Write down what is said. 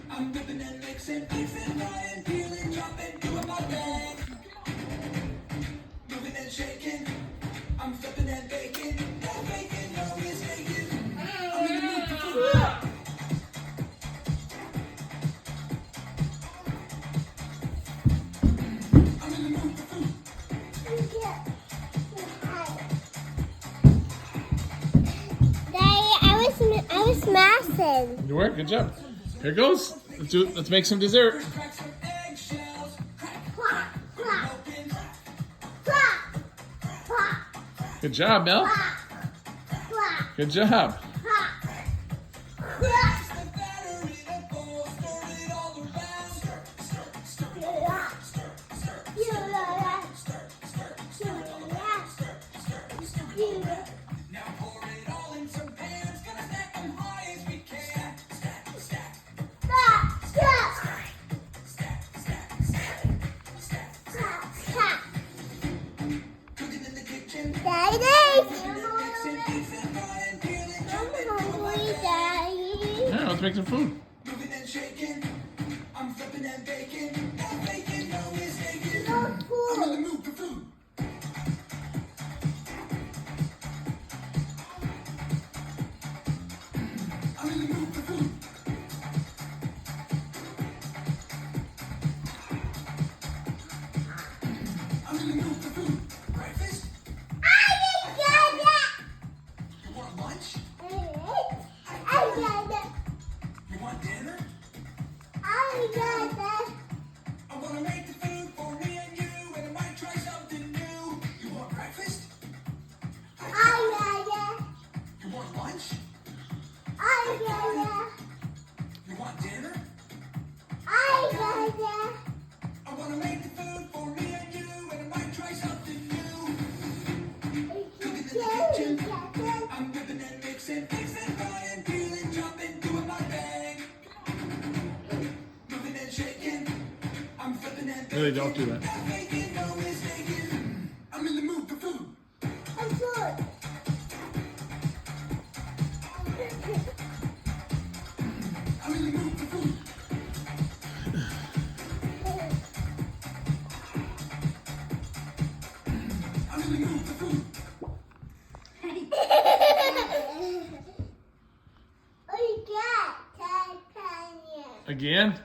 I'm whipping and mixing, fixing, frying, peeling, chopping, doing my thing. Moving and shaking, I'm flipping and baking, no faking, no mistaking. I'm in the mood for food. I'm in the mood for food. Daddy, I was smashing. You were? Good job. Here goes. Let's make some dessert. Crack some eggshells, Quack, quack, open, quack, quack, Good job, Mel. quack, Good job. quack, quack. the batter in a bowl, stir it all around. Now pour it all in some pans, gonna stack them high as we can. Stack, stack, cooking in the kitchen. Mixing, beefing, frying, peeling, chopping, doing my thing. Yeah, let's make some food. Moving and shaking, I'm flipping and baking, no faking, no mistaking. I'm in the mood for food. I'm in the mood for food. I'm in the mood for food. Breakfast? You want lunch? You want dinner? I wanna make the food for me and you, and I might try something new. You want breakfast? You want lunch? You want dinner? I wanna make the food for me and you, and I might try something new. Cooking in the kitchen, I'm whipping and mixing, fixing, frying, peeling, chopping, doing my thing. Moving and shaking, I'm flipping and baking. Really don't do that. No faking, no mistaking. I'm in the mood for food. I'm in the mood for food. I'm in the mood for food. Again?